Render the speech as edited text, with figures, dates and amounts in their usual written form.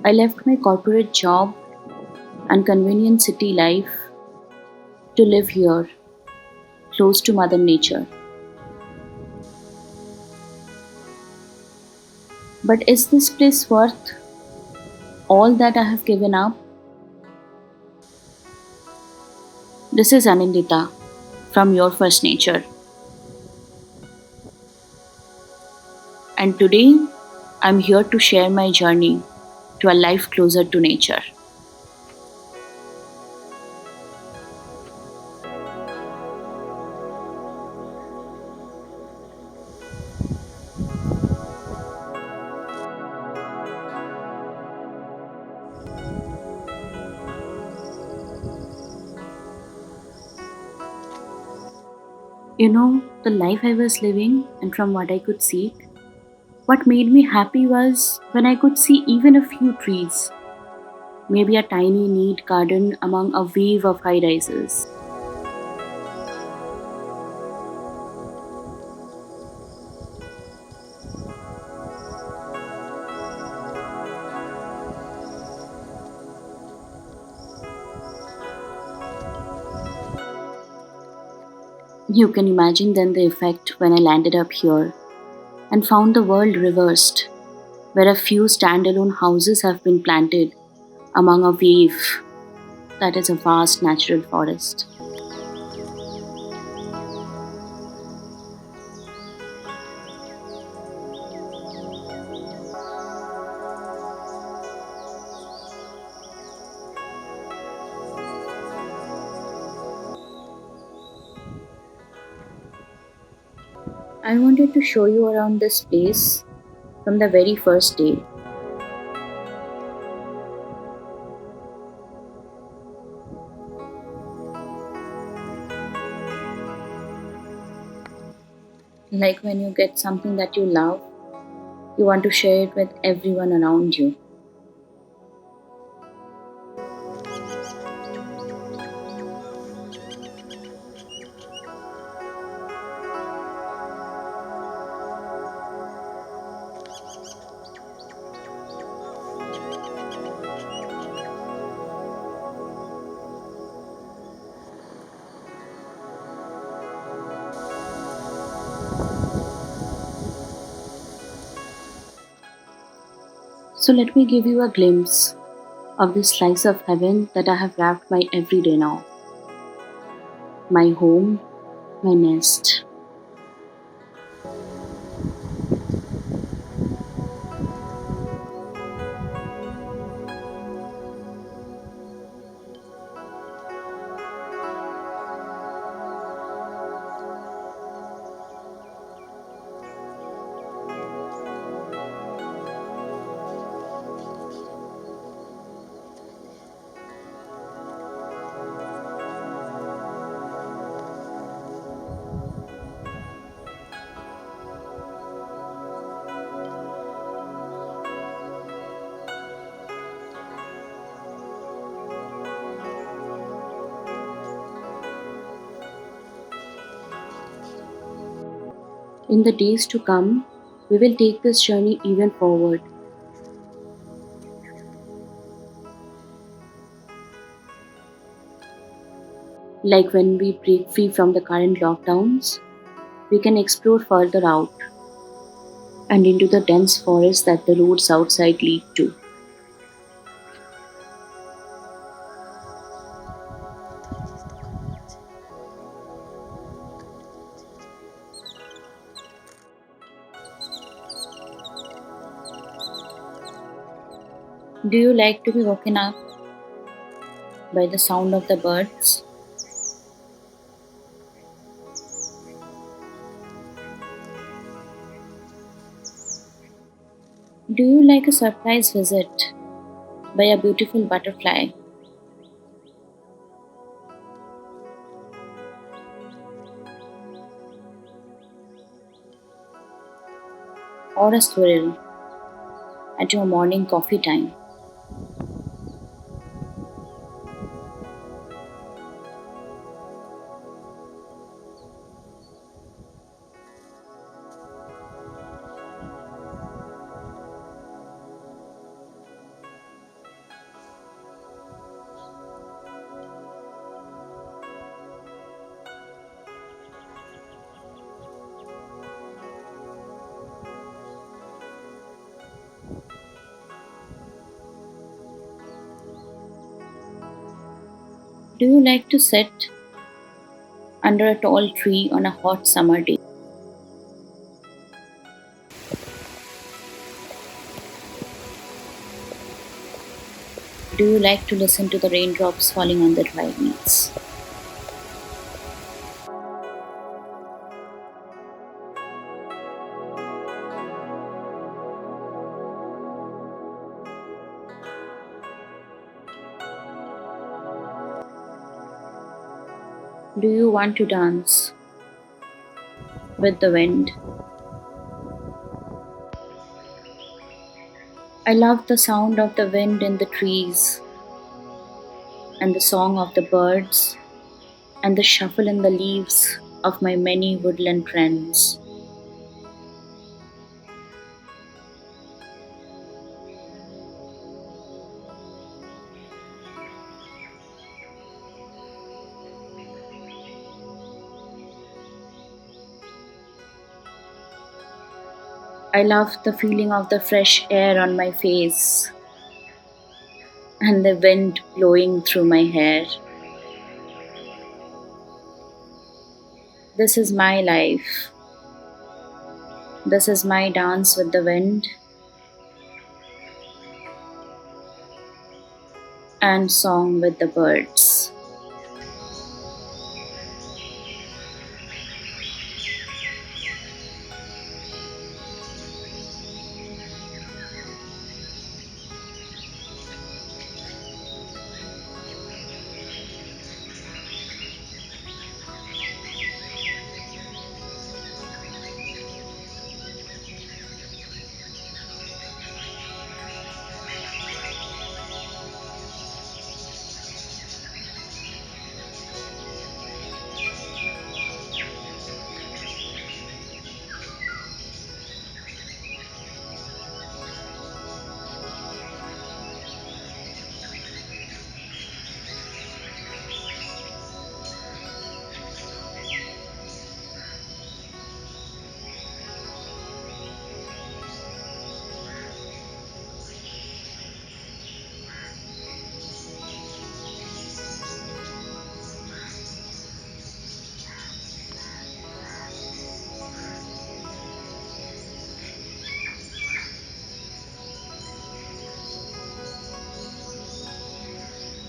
I left my corporate job and convenient city life to live here, close to Mother Nature. But is this place worth all that I have given up? This is Anindita from Your First Nature, and today I'm here to share my journey to a life closer to nature. The life I was living, and from what I could see, what made me happy was when I could see even a few trees, maybe a tiny, neat garden among a wave of high rises. You can imagine then the effect when I landed up here and found the world reversed, where a few standalone houses have been planted among a wave that is a vast natural forest. I wanted to show you around this place from the very first day. Like when you get something that you love, you want to share it with everyone around you. So let me give you a glimpse of this slice of heaven that I have wrapped my everyday now. My home, my nest. In the days to come, we will take this journey even forward. Like when we break free from the current lockdowns, we can explore further out and into the dense forest that the roads outside lead to. Do you like to be woken up by the sound of the birds? Do you like a surprise visit by a beautiful butterfly or a squirrel at your morning coffee time? Do you like to sit under a tall tree on a hot summer day? Do you like to listen to the raindrops falling on the dry leaves? Do you want to dance with the wind? I love the sound of the wind in the trees and the song of the birds and the shuffle in the leaves of my many woodland friends. I love the feeling of the fresh air on my face and the wind blowing through my hair. This is my life. This is my dance with the wind and song with the birds.